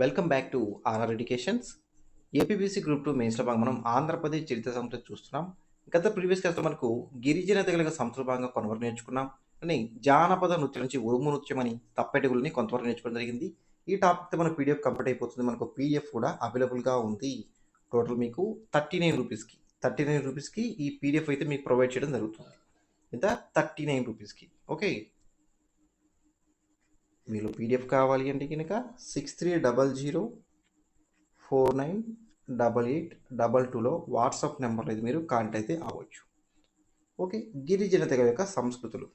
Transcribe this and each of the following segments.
Welcome back to RR educations. APPSC group 2 మెయిన్స్లో భాగంగా మనం ఆంధ్రప్రదేశ్ చరిత్ర సంస్థ చూస్తున్నాం. గత ప్రీవియస్ క్లాస్లో మనకు గిరిజన తెగల సంస్థల భాగంగా కొంతవరకు నేర్చుకున్నాం అని జానపద నృత్యం నుంచి ఉరుము నృత్యం అని తప్పెటగుల్ని కొంతవరకు నేర్చుకోవడం జరిగింది. ఈ టాపిక్తో మన పీడిఎఫ్ కంప్లీట్ అయిపోతుంది. మనకు పీడిఎఫ్ కూడా అవైలబుల్గా ఉంది. టోటల్ మీకు 39 రూపీస్కి 39 రూపీస్కి ఈ పీడిఎఫ్ అయితే మీకు ప్రొవైడ్ చేయడం జరుగుతుంది. ఇంత 39 రూపీస్కి. ఓకే, మీరు పీడిఎఫ్ కావాలి అంటే కనుక 6300498822లో వాట్సాప్ నెంబర్లో అయితే మీరు కాంటాక్ట్ అయితే అవ్వచ్చు. ఓకే, గిరిజన తెగ యొక్క సంస్కృతులు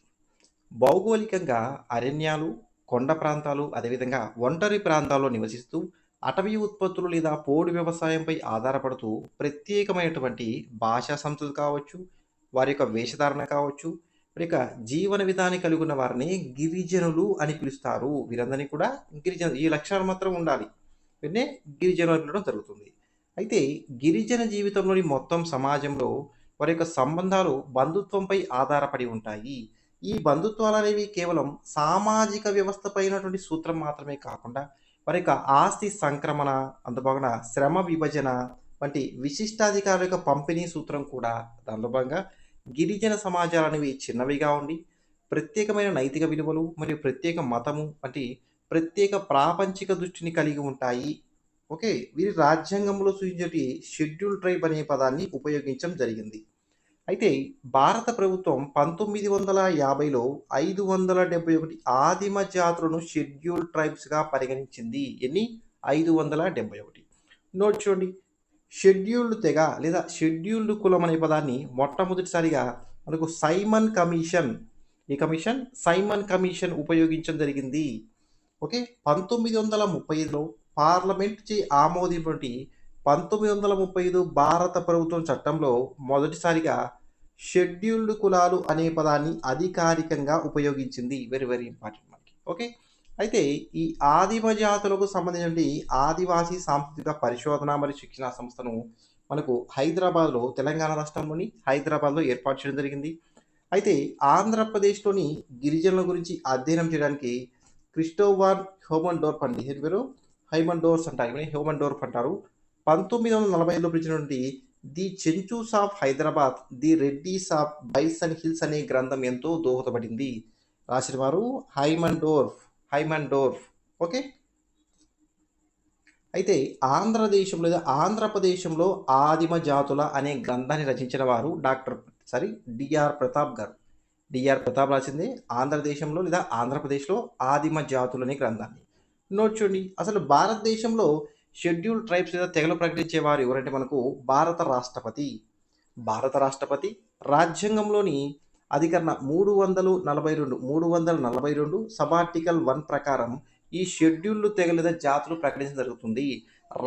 భౌగోళికంగా అరణ్యాలు, కొండ ప్రాంతాలు, అదేవిధంగా ఒంటరి ప్రాంతాల్లో నివసిస్తూ అటవీ ఉత్పత్తులు లేదా పోడు వ్యవసాయంపై ఆధారపడుతూ ప్రత్యేకమైనటువంటి భాషా సంస్కృతి కావచ్చు, వారి యొక్క వేషధారణ కావచ్చు, వారి యొక్క జీవన విధాన్ని కలిగి ఉన్న వారిని గిరిజనులు అని పిలుస్తారు. వీరందరినీ కూడా ఈ లక్షణాలు మాత్రం ఉండాలి, వీరినే గిరిజనులు అని పిలవడం జరుగుతుంది. అయితే గిరిజన జీవితంలోని మొత్తం సమాజంలో వారి యొక్క సంబంధాలు బంధుత్వంపై ఆధారపడి ఉంటాయి. ఈ బంధుత్వాలు అనేవి కేవలం సామాజిక వ్యవస్థపైనటువంటి సూత్రం మాత్రమే కాకుండా వారి యొక్క ఆస్తి సంక్రమణ, అందుబాటున శ్రమ విభజన వంటి విశిష్టాధికారుల యొక్క పంపిణీ సూత్రం కూడా. దానిలో భాగంగా గిరిజన సమాజాలు అనేవి చిన్నవిగా ఉండి ప్రత్యేకమైన నైతిక విలువలు మరియు ప్రత్యేక మతము వంటి ప్రత్యేక ప్రాపంచిక దృష్టిని కలిగి ఉంటాయి. ఓకే, వీరి రాజ్యాంగంలో సూచించేటి షెడ్యూల్ ట్రైబ్ అనే పదాన్ని ఉపయోగించడం జరిగింది. అయితే భారత ప్రభుత్వం 1950లో 571 ఆదిమ జాతులను షెడ్యూల్ ట్రైబ్స్గా పరిగణించింది. ఎన్ని? 571. నోట్ చూడండి, షెడ్యూల్డ్ తెగ లేదా షెడ్యూల్డ్ కులం అనే పదాన్ని మొట్టమొదటిసారిగా మనకు సైమన్ కమిషన్, ఈ కమిషన్ సైమన్ కమిషన్ ఉపయోగించడం జరిగింది. ఓకే, 1935లో పార్లమెంట్ చే ఆమోదించినటువంటి 1935 భారత ప్రభుత్వం చట్టంలో మొదటిసారిగా షెడ్యూల్డ్ కులాలు అనే పదాన్ని అధికారికంగా ఉపయోగించింది. వెరీ వెరీ ఇంపార్టెంట్ మనకి. ఓకే, అయితే ఈ ఆదిమ జాతులకు సంబంధించిన ఆదివాసీ సాంస్కృతిక పరిశోధన మరియు శిక్షణ సంస్థను మనకు హైదరాబాద్లో, తెలంగాణ రాష్ట్రంలోని హైదరాబాద్లో ఏర్పాటు చేయడం జరిగింది. అయితే ఆంధ్రప్రదేశ్లోని గిరిజనుల గురించి అధ్యయనం చేయడానికి క్రిస్టోఫర్ హ్యూమన్ అండి, పేరు హైమన్ డోర్ఫ్ అంటారు. 1940లో పిలిచినటువంటి the Chenchus of Hyderabad, the Reddis of Bison Hills అనే గ్రంథం ఎంతో దోహదపడింది. రాసిన వారు హైమన్ డోర్ఫ్. ఓకే, అయితే ఆంధ్రదేశంలో లేదా ఆంధ్రప్రదేశంలో ఆదిమ జాతుల అనే గ్రంథాన్ని రచించిన వారు డిఆర్ ప్రతాప్ గారు. డిఆర్ ప్రతాప్ రాసింది ఆంధ్రదేశంలో లేదా ఆంధ్రప్రదేశ్లో ఆదిమ జాతులు అనే గ్రంథాన్ని. నోట్ చూడండి, అసలు భారతదేశంలో షెడ్యూల్ ట్రైబ్స్ లేదా తెగలు ప్రకటించే వారు ఎవరంటే మనకు భారత రాష్ట్రపతి రాజ్యాంగంలోని అధికరణ 342 సబ్ ఆర్టికల్ 1 ప్రకారం ఈ షెడ్యూల్డ్ తెగ లేదా జాతులు ప్రకటించడం జరుగుతుంది.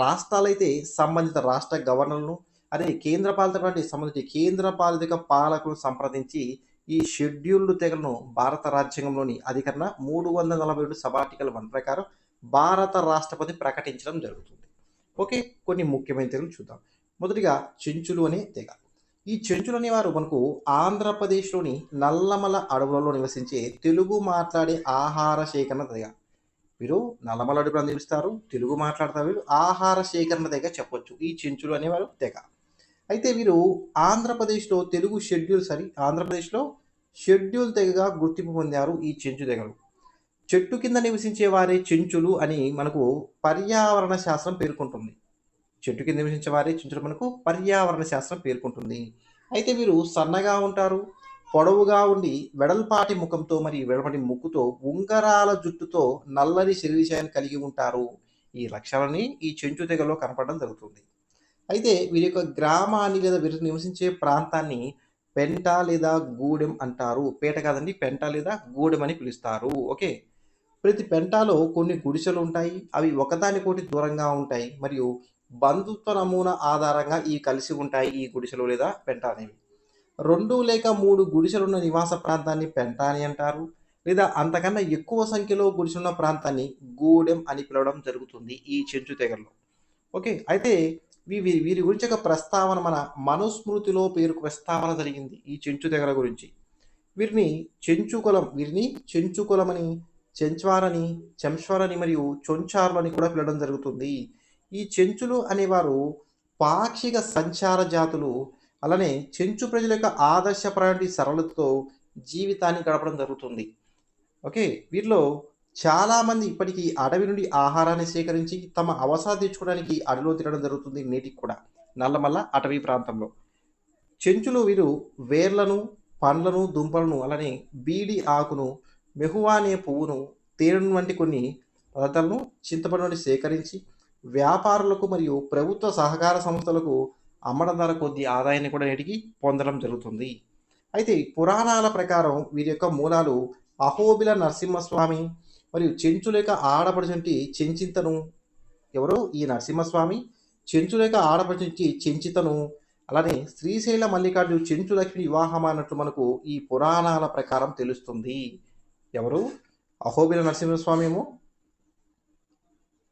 రాష్ట్రాలైతే సంబంధిత రాష్ట్ర గవర్నర్లను, అదే సంబంధిత కేంద్రపాలిత పాలకులను సంప్రదించి ఈ షెడ్యూల్డ్ తెగలను భారత రాజ్యాంగంలోని అధికరణ 342 సబ్ ఆర్టికల్ 1 ప్రకారం భారత రాష్ట్రపతి ప్రకటించడం జరుగుతుంది. ఓకే, కొన్ని ముఖ్యమైన తెగలు చూద్దాం. మొదటిగా చెంచులు అనే తెగ. ఈ చెంచులు అనేవారు మనకు ఆంధ్రప్రదేశ్లోని నల్లమల అడవులలో నివసించే తెలుగు మాట్లాడే ఆహార సేకరణ తెగ. వీరు నల్లమల అడవులు నిలుస్తారు, తెలుగు మాట్లాడతారు. వీరు ఆహార సేకరణ తెగ చెప్పొచ్చు ఈ చెంచులు అనేవారు తెగ. అయితే వీరు ఆంధ్రప్రదేశ్లో ఆంధ్రప్రదేశ్లో షెడ్యూల్ తెగగా గుర్తింపు పొందారు ఈ చెంచు తెగలు. చెట్టు కింద నివసించే వారే చెంచులు అని మనకు పర్యావరణ శాస్త్రం పేర్కొంటుంది. చెట్టు కింద నివసించే వారే చెంచులు మనకు పర్యావరణ శాస్త్రం పేర్కొంటుంది. అయితే వీరు సన్నగా ఉంటారు, పొడవుగా ఉండి వెడల్పాటి ముఖంతో మరియు వెడల్పాటి ముక్కుతో ఉంగరాల జుట్టుతో నల్లని శరీరాన్ని కలిగి ఉంటారు. ఈ లక్షణాలని ఈ చెంచు తెగలో కనపడడం జరుగుతుంది. అయితే వీరి యొక్క గ్రామాన్ని లేదా వీరు నివసించే ప్రాంతాన్ని పెంట లేదా గూడెం అంటారు. పేట కాదండి, పెంట లేదా గూడెం అని పిలుస్తారు. ఓకే, ప్రతి పెంటాలో కొన్ని గుడిసెలు ఉంటాయి. అవి ఒకదానికొకటి దూరంగా ఉంటాయి మరియు బంధుత్వ నమూనా ఆధారంగా ఈ కలిసి ఉంటాయి ఈ గుడిసెలు లేదా పెంట అనేవి. 2 లేక 3 గుడిసెలున్న నివాస ప్రాంతాన్ని పెంట అని అంటారు, లేదా అంతకన్నా ఎక్కువ సంఖ్యలో గుడిసెలున్న ప్రాంతాన్ని గూడెం అని పిలవడం జరుగుతుంది ఈ చెంచు తెగల్లో. ఓకే, అయితే వీరి గురించి ఒక ప్రస్తావన మన మనుస్మృతిలో ప్రస్తావన జరిగింది ఈ చెంచు తెగల గురించి. వీరిని చెంచు కులం అని చెంచ్వారని, చెంస్వరని మరియు చొంచార్లు అని కూడా పిలవడం జరుగుతుంది. ఈ చెంచులు అనేవారు పాక్షిక సంచార జాతులు. అలానే చెంచు ప్రజల యొక్క ఆదర్శప్రాయుడి సరళతతో జీవితాన్ని గడపడం జరుగుతుంది. ఓకే. వీరిలో చాలామంది ఇప్పటికీ అడవి నుండి ఆహారాన్ని సేకరించి తమ అవసరాలు తీర్చుకోవడానికి అడవిలో తిరగడం జరుగుతుంది నేటికి కూడా. నల్లమల్ల అటవీ ప్రాంతంలో. చెంచులు వీరు వేర్లను, పండ్లను, దుంపలను అలానే బీడి ఆకును, మెహువా అనే పువ్వును, తేనెను వంటి కొన్ని పదార్థాలను చింతపండు నుండి సేకరించి వ్యాపారులకు మరియు ప్రభుత్వ సహకార సంస్థలకు అమ్మడం ద్వారా కొద్ది ఆదాయాన్ని కూడా నేటికి పొందడం జరుగుతుంది. అయితే పురాణాల ప్రకారం వీరి యొక్క మూలాలు అహోబిల నరసింహస్వామి మరియు చెంచుల యొక్క ఆడపడుచుంటి చెంచితను. ఎవరు? ఈ నరసింహస్వామి. చెంచుల యొక్క ఆడపడుచుంటి చెంచితను. అలానే శ్రీశైల మల్లికార్జున చెంచు లక్ష్మి వివాహం అన్నట్లు మనకు ఈ పురాణాల ప్రకారం తెలుస్తుంది. ఎవరు? అహోబిల నరసింహస్వామి ఏమో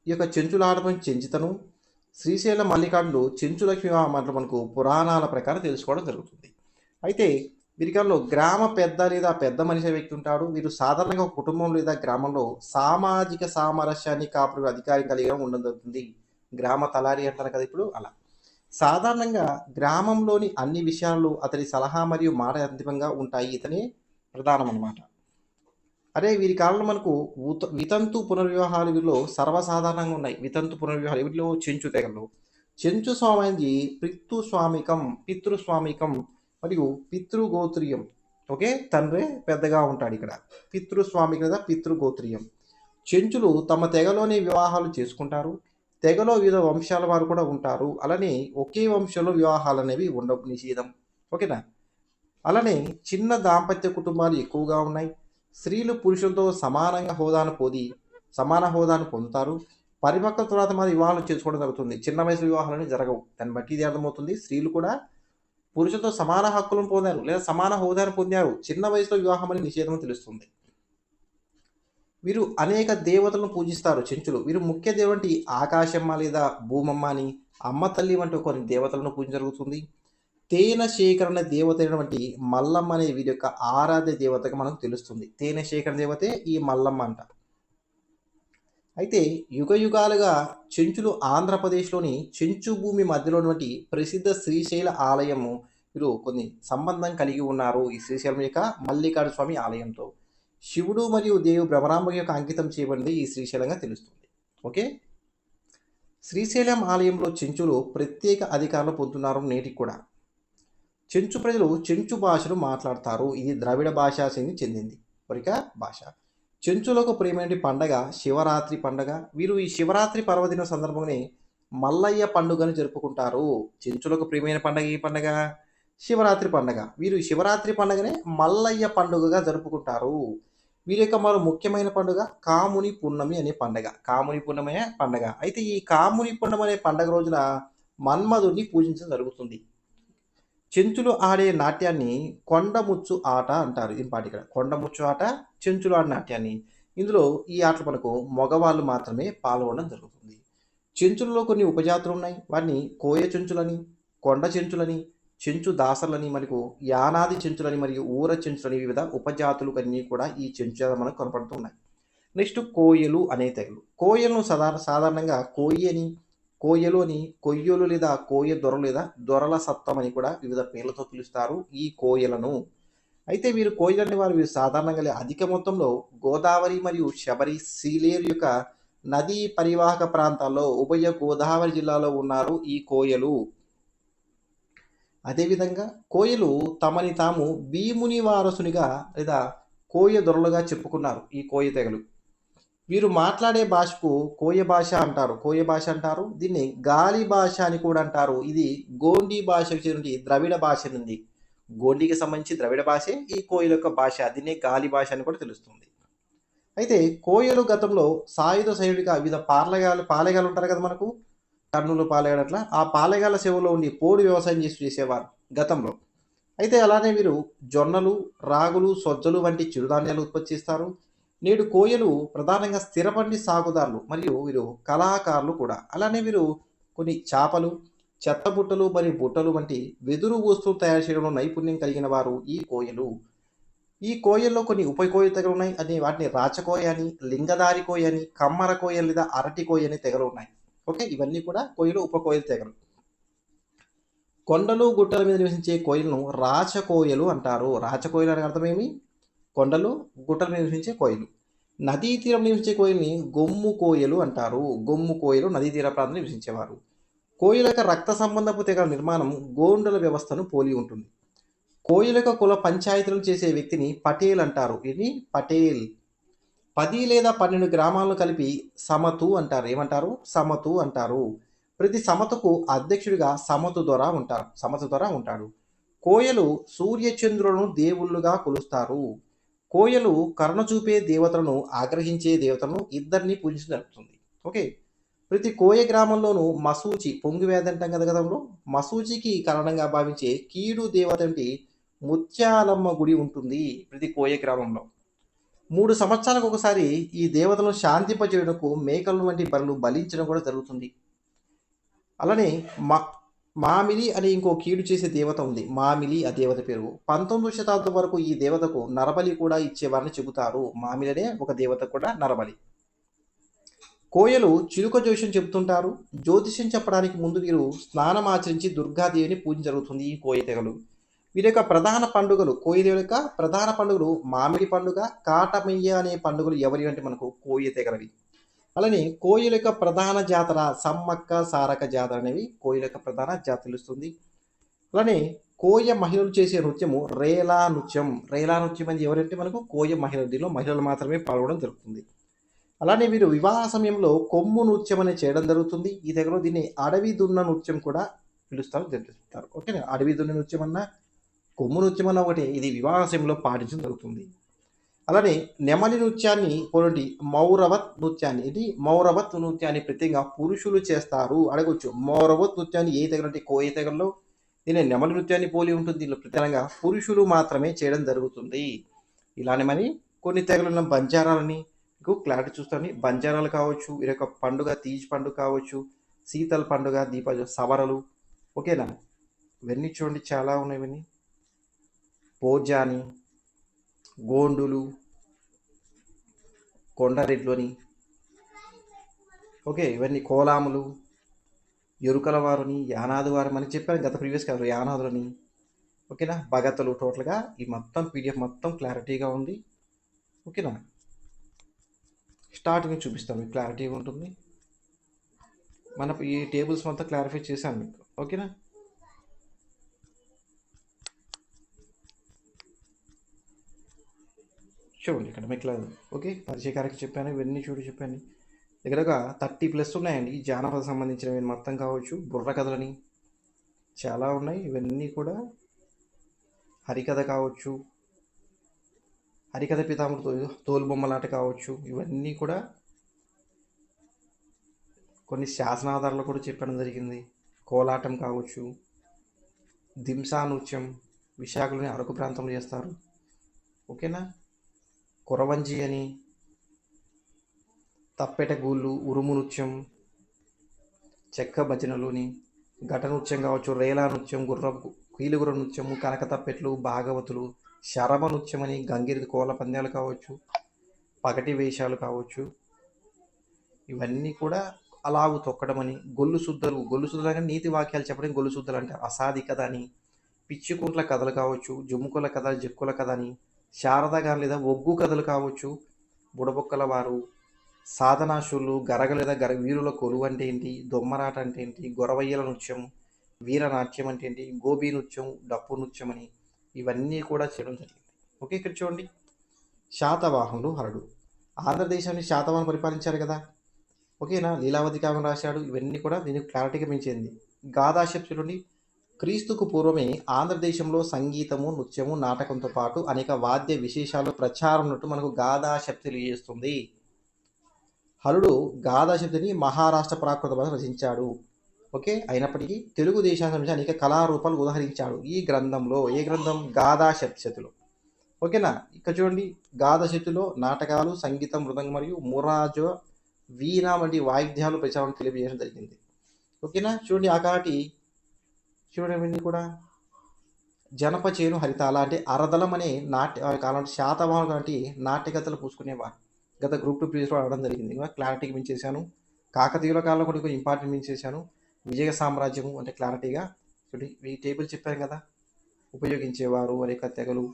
ఈ యొక్క చెంచుల ఆడపడుచు చెంచితను. శ్రీశైల మల్లికార్జునుడు చెంచు లక్ష్మి వివాహం అన్నట్లు మనకు పురాణాల ప్రకారం తెలుసుకోవడం జరుగుతుంది. అయితే వీరికల్లో గ్రామ పెద్ద లేదా పెద్ద మనిషి వ్యక్తి ఉంటాడు. వీరు సాధారణంగా ఒక కుటుంబం లేదా గ్రామంలో సామాజిక సామరస్యాన్ని కాపాడే అధికారం కలిగి ఉండడం జరుగుతుంది. గ్రామ తలారి అంటారు కదా ఇప్పుడు అలా. సాధారణంగా గ్రామంలోని అన్ని విషయాలు అతని సలహా మరియు మాట అంతిమంగా ఉంటాయి. ఇతనే ప్రధానం అన్నమాట. అదే వీరి కాలంలో మనకు వితంతు పునర్వివాహాలు వీరిలో సర్వసాధారణంగా ఉన్నాయి. వితంతు పునర్వివాహాలు వీటిలో చెంచు తెగల్లో. చెంచు స్వామి పితృస్వామికం, పితృస్వామికం మరియు పితృగోత్రీయం. ఓకే. తండ్రే పెద్దగా ఉంటాడు ఇక్కడ. పితృస్వామికం లేదా పితృగోత్రీయం. చెంచులు తమ తెగలోనే వివాహాలు చేసుకుంటారు. తెగలో వివిధ వంశాల వారు కూడా ఉంటారు. అలానే ఒకే వంశంలో వివాహాలు అనేవి ఉండవు, నిషేధం. ఓకేనా. అలానే చిన్న దాంపత్య కుటుంబాలు ఎక్కువగా ఉన్నాయి. స్త్రీలు పురుషులతో సమాన హోదాను పొందుతారు. పరిపక్వత తర్వాత మాది వివాహాలు చేసుకోవడం జరుగుతుంది. చిన్న వయసు వివాహాలు జరగవు. దాన్ని బట్టి ఇది అర్థమవుతుంది. స్త్రీలు కూడా పురుషులతో సమాన హక్కులను పొందారు లేదా సమాన హోదాను పొందారు. చిన్న వయసులో వివాహం అని నిషేధం తెలుస్తుంది. వీరు అనేక దేవతలను పూజిస్తారు చెంచులు. వీరు ముఖ్య దేవుడి ఆకాశమ్మ లేదా భూమమ్మ అని, అమ్మ తల్లి వంటి కొన్ని దేవతలను పూజ జరుగుతుంది. తేనె సేకరణ దేవత అయినటువంటి మల్లమ్మ అనే వీరి యొక్క ఆరాధ్య దేవతగా మనకు తెలుస్తుంది. తేనె సేకరణ దేవతే ఈ మల్లమ్మ అంట. అయితే యుగ యుగాలుగా చెంచులు ఆంధ్రప్రదేశ్లోని చెంచు భూమి మధ్యలో ఉన్నటువంటి ప్రసిద్ధ శ్రీశైల ఆలయము వీరు కొన్ని సంబంధం కలిగి ఉన్నారు. ఈ శ్రీశైలం యొక్క మల్లికార్జున స్వామి ఆలయంతో శివుడు మరియు దేవి భ్రమరాంబ యొక్క అంకితం చేయబడింది ఈ శ్రీశైలంగా తెలుస్తుంది. ఓకే. శ్రీశైలం ఆలయంలో చెంచులు ప్రత్యేక అధికారులు పొందుతున్నారు నేటికి కూడా. చెంచు ప్రజలు చెంచు భాషను మాట్లాడతారు. ఇది ద్రవిడ భాషాశైలికి చెందింది ఒరిక భాష. చెంచులకు ప్రియమైన పండగ శివరాత్రి పండగ. వీరు ఈ శివరాత్రి పర్వదిన సందర్భంగానే మల్లయ్య పండుగను జరుపుకుంటారు. చెంచులకు ప్రియమైన పండగ ఈ పండగ శివరాత్రి పండగ. వీరు శివరాత్రి పండుగనే మల్లయ్య పండుగగా జరుపుకుంటారు. వీరి యొక్క మరో ముఖ్యమైన పండుగ కాముని పున్నమి అనే పండగ. కాముని పున్నమి అనే పండగ. అయితే ఈ కాముని పున్నమి అనే పండగ రోజున మన్మధుడిని పూజించడం జరుగుతుంది. చెంచులు ఆడే నాట్యాన్ని కొండముచ్చు ఆట అంటారు. ఇంపాటి ఇక్కడ కొండముచ్చు ఆట, చెంచులు ఆడే నాట్యాన్ని. ఇందులో ఈ ఆటలు మనకు మగవాళ్ళు మాత్రమే పాల్గొనడం జరుగుతుంది. చెంచులలో కొన్ని ఉపజాతులు ఉన్నాయి. వాటిని కోయ చెంచులని, కొండ చెంచులని, చెంచు దాసర్లని, మరియు యానాది చెంచులని మరియు ఊర చెంచులని వివిధ ఉపజాతులు అన్నీ కూడా ఈ చెంచు జాతులు మనకు కనపడుతున్నాయి. నెక్స్ట్ కోయలు అనే తెగలు. కోయలను సాధారణంగా కోయలు అని, కొయ్యలు లేదా కోయ దొరలు లేదా దొరల సత్తం అని కూడా వివిధ పేర్లతో పిలుస్తారు ఈ కోయలను. అయితే వీరు కోయలని వీరు సాధారణంగా అధిక మొత్తంలో గోదావరి మరియు శబరి, సీలేరు యొక్క నదీ పరివాహక ప్రాంతాల్లో ఉభయ గోదావరి జిల్లాలో ఉన్నారు ఈ కోయలు. అదేవిధంగా కోయలు తమని తాము భీముని వారసునిగా లేదా కోయ దొరలుగా చెప్పుకున్నారు ఈ కోయ తెగలు. వీరు మాట్లాడే భాషకు కోయ భాష అంటారు. దీన్ని గాలి భాష అని కూడా అంటారు. ఇది గోండీ భాషకు చెంది ద్రవిడ భాష నుండి. గోండీకి సంబంధించి ద్రవిడ భాషే ఈ కోయల యొక్క భాష. దీన్ని గాలి భాష అని కూడా తెలుస్తుంది. అయితే కోయలు గతంలో సాయుధ సైనికుడిగా వివిధ పాలెగాలు ఉంటారు కదా మనకు, కర్నూలు పాలెగాడు అట్లా. ఆ పాలెగాల సేవలో ఉండి పోడు వ్యవసాయం చేసేవారు గతంలో. అయితే అలానే వీరు జొన్నలు, రాగులు, సొజ్జలు వంటి చిరుధాన్యాలు ఉత్పత్తి చేస్తారు. నేడు కోయలు ప్రధానంగా స్థిరపండి సాగుదారులు మరియు వీరు కళాకారులు కూడా. అలానే వీరు కొన్ని చేపలు, చెత్తబుట్టలు మరియు బుట్టలు వంటి వెదురు వస్తువులు తయారు చేయడంలో నైపుణ్యం కలిగిన వారు ఈ కోయలు. ఈ కోయల్లో కొన్ని ఉప కోయ తెగలు ఉన్నాయి. వాటిని రాచకోయ అని, లింగదారి కోయ అని, కమ్మర కోయ లేదా అరటి కోయ అని తెగలు ఉన్నాయి. ఓకే, ఇవన్నీ కూడా కోయలు ఉప కోయల తెగలు. కొండలు గుట్టల మీద నివసించే కోయలను రాచకోయలు అంటారు. రాచకోయలు అనే అర్థమేమి? కొండలు గుట్టల మీద నివసించే కోయలు. నదీ తీరం నివసించే కోయల్ని గొమ్ము కోయలు అంటారు. గొమ్ము కోయలు నదీ తీర ప్రాంతం నివసించేవారు. కోయల యొక్క రక్త సంబంధపు తెగల నిర్మాణం గోండుల వ్యవస్థను పోలి ఉంటుంది. కోయల యొక్క కుల పంచాయతీలను చేసే వ్యక్తిని పటేల్ అంటారు. ఇది పటేల్. 10 లేదా 12 గ్రామాలను కలిపి సమతు అంటారు. ఏమంటారు? సమతు అంటారు. ప్రతి సమతకు అధ్యక్షుడిగా సమతు దొర ఉంటాడు. కోయలు సూర్యచంద్రులను దేవుళ్ళుగా కొలుస్తారు. కోయలు కరుణ చూపే దేవతలను, ఆగ్రహించే దేవతలను ఇద్దరిని పూజించడం జరుగుతుంది. ఓకే, ప్రతి కోయ గ్రామంలోనూ మసూచి, పొంగి వ్యాధి అంటాం కదా గతంలో, మసూచికి కారణంగా భావించే కీడు దేవత అంటే ముత్యాలమ్మ గుడి ఉంటుంది ప్రతి కోయ గ్రామంలో. 3 సంవత్సరాలకు ఒకసారి ఈ దేవతలను శాంతింపజేయుటకు మేకలు వంటి బలులు బలించడం కూడా జరుగుతుంది. అలానే మామిలి అనే ఇంకో కీడు చేసే దేవత ఉంది. మామిలి ఆ దేవత పేరు. 19వ శతాబ్దం వరకు ఈ దేవతకు నరబలి కూడా ఇచ్చేవారని చెబుతారు. మామిలి అనే ఒక దేవత కూడా నరబలి. కోయలు చిలుక జ్యోతిష్యం చెబుతుంటారు. జ్యోతిష్యం చెప్పడానికి ముందు వీరు స్నానం ఆచరించి దుర్గాదేవిని పూజ జరుగుతుంది ఈ కోయ తెగలు. వీరి యొక్క ప్రధాన పండుగలు, కోయదేవుల యొక్క ప్రధాన పండుగలు మామిడి పండుగ, కాటమయ్య అనే పండుగలు ఎవరి అంటే మనకు కోయ తెగలవి. అలానే కోయిల యొక్క ప్రధాన జాతర సమ్మక్క సారక జాతర అనేవి కోయిల యొక్క ప్రధాన జాతర తెలుస్తుంది. అలానే కోయ మహిళలు చేసే నృత్యము రేలా నృత్యం. రేలా నృత్యం అనేది ఎవరంటే మనకు కోయ మహిళలు. దీనిలో మహిళలు మాత్రమే పాల్గొనడం జరుగుతుంది. అలానే వీరు వివాహ సమయంలో కొమ్ము నృత్యం అనేది చేయడం జరుగుతుంది. ఈ దగ్గర దీన్ని అడవి దున్న నృత్యం కూడా తెలుస్తారు. ఓకేనా, అడవి దున్న నృత్యం అన్న కొమ్ము నృత్యం అన్న ఒకటి, ఇది వివాహ సమయంలో పాటించడం జరుగుతుంది. అలానే నెమలి నృత్యాన్ని పోలండి మౌరవత్ నృత్యాన్ని, ఇది మౌరవత్ నృత్యాన్ని ప్రత్యేకంగా పురుషులు చేస్తారు. అడగొచ్చు, మౌరవత్ నృత్యాన్ని ఏ తెగలు అంటే కోయ తెగల్లో దీని నెమలి నృత్యాన్ని పోలి ఉంటుంది. దీనిలో ప్రత్యేకంగా పురుషులు మాత్రమే చేయడం జరుగుతుంది. ఇలానే మరి కొన్ని తెగలున్న బంజారాలని మీకు క్లారిటీ చూస్తాను. బంజారాలు కావచ్చు, వీరి యొక్క పండుగ తీజ్ పండుగ కావచ్చు, శీతల్ పండుగ, దీపావళి, సవరలు. ఓకేనా, ఇవన్నీ చూడండి చాలా ఉన్నాయి. ఇవన్నీ పోజాని, గోండులు, కొండరెడ్లోని, ఓకే, ఇవన్నీ కోలాములు, ఎరుకల వారిని, యానాది వారు అని చెప్పాను గత ప్రీవియస్ కాదు, యానాదులని. ఓకేనా, భగతలు. టోటల్గా ఈ మొత్తం పీడిఎఫ్ మొత్తం క్లారిటీగా ఉంది. ఓకేనా, స్టార్టింగ్ చూపిస్తాను, మీకు క్లారిటీగా ఉంటుంది. మన ఈ టేబుల్స్ మొత్తం క్లారిఫై చేశాను మీకు. ఓకేనా, చూడండి ఇక్కడ మీకు ఓకే, పరిచయకారికి చెప్పాను, ఇవన్నీ చెప్పాను. దగ్గరగా 30+ ఉన్నాయండి జానపద సంబంధించినవి మొత్తం కావచ్చు. బుర్ర కథలని చాలా ఉన్నాయి. ఇవన్నీ కూడా హరికథ కావచ్చు, హరికథ పితామృతో తోలుబొమ్మలాట కావచ్చు. ఇవన్నీ కూడా కొన్ని శాసనాధారాలు కూడా చెప్పడం జరిగింది. కోలాటం కావచ్చు, దింసా నృత్యం విశాఖలోని అరకు ప్రాంతంలో చేస్తారు. ఓకేనా, కొరవంజి అని, తప్పెట గూళ్ళు, ఉరుము నృత్యం, చెక్క భజనలోని ఘట నృత్యం కావచ్చు, రేలా నృత్యం, కీలుగుర్ర నృత్యము, కనక తప్పెట్లు, భాగవతులు, శరభ నృత్యం అని, గంగిరి కోల పందాలు కావచ్చు, పగటి వేషాలు కావచ్చు. ఇవన్నీ కూడా అలాగు తొక్కడం అని, గొల్లు శుద్ధలు అని నీతి వాక్యాలు చెప్పడం గొల్లు శుద్ధలు అంటారు. అసాది కథ అని, పిచ్చికుంట్ల కథలు కావచ్చు, జుమ్ముకుల కథ, జక్కుల కథ అని, శారద గారు లేదా ఒగ్గు కథలు కావచ్చు, బుడబొక్కల వారు, సాధనాశులు, గరగ లేదా వీరుల కొలువు అంటే ఏంటి, దొమ్మరాట అంటే ఏంటి, గొరవయ్యల నృత్యం, వీరనాట్యం అంటే ఏంటి, గోబీ నృత్యం, డప్పు నృత్యం అని ఇవన్నీ కూడా చేయడం జరిగింది. ఓకే, ఇక్కడ చూడండి, శాతవాహనుడు హరుడు. ఆంధ్రదేశాన్ని శాతవాహనం పరిపాలించారు కదా. ఓకేనా, లీలావతి కావ్యం రాశాడు. ఇవన్నీ కూడా దీనికి క్లారిటీగా మించింది. గాథాశక్తులని క్రీస్తుకు పూర్వమే ఆంధ్రదేశంలో సంగీతము, నృత్యము, నాటకంతో పాటు అనేక వాద్య విశేషాలు ప్రచారం ఉన్నట్టు మనకు గాథాశక్తి తెలియజేస్తుంది. హరుడు గాథాశక్తిని మహారాష్ట్ర ప్రాకృత భాష రచించాడు. ఓకే, అయినప్పటికీ తెలుగు దేశానికి నుంచి అనేక కళారూపాలు ఉదహరించాడు ఈ గ్రంథంలో. ఏ గ్రంథం? గాథాశక్తిలో. ఓకేనా, ఇక్కడ చూడండి, గాథాశక్తిలో నాటకాలు, సంగీతం, మృదంగం మరియు మురాజో, వీణ వంటి వాయిద్యాలు ప్రచారం తెలియజేయడం జరిగింది. ఓకేనా, చూడండి ఆకాటి చూడండి కూడా జనపచేను హరితాల అంటే అరదలం అనే అలాంటి శాతవాహనులు లాంటి నాట్యకథలు పూసుకునేవారు. గత గ్రూప్ 2 ప్రీవియస్‌లో అడగడం జరిగింది. క్లారిటీకి మించేశాను. కాకతీయుల కాలంలో కూడా కొంచెం ఇంపార్టెంట్ మించేశాను. విజయ సామ్రాజ్యము అంటే క్లారిటీగా చూడండి ఈ టేబుల్ చెప్పాను కదా! ఉపయోగించేవారు అనేక తెగలు,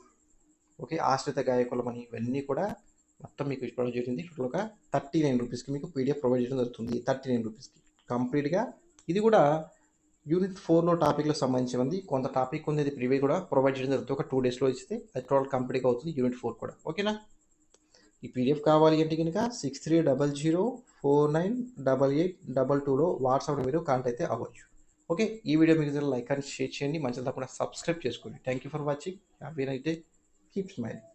ఓకే. ఆశ్రిత గాయకులమని ఇవన్నీ కూడా మొత్తం మీకు ఇవ్వడం జరిగింది. టోటల్‌గా రూ. 39కి మీకు పీడీఎఫ్ ప్రొవైడ్ చేయడం జరుగుతుంది. రూ. 39కి కంప్లీట్‌గా. ఇది కూడా యూనిట్ 4లో టాపిక్‌లకు సంబంధించినది. కొంత టాపిక్ ఉంది. అది ప్రివ్యూ కూడా ప్రొవైడ్ చేయడం జరుగుతుంది. ఒక 2 డేస్‌లో ఇస్తే అది టోటల్ కంప్లీట్‌గా అవుతుంది. యూనిట్ 4 కూడా. ఓకేనా? ఈ పీడీఎఫ్ కావాలి అంటే గనుక 6300498822లో వాట్సాప్‌లో మీరు కాంటాక్ట్ అయితే అవ్వచ్చు. ఓకే. ఈ వీడియో మీకు లైక్ అండ్ షేర్ చేయండి. మంచిది తప్పకుండా సబ్స్క్రైబ్ చేసుకోండి. Thank you for watching. Have a nice day. Keep smiling.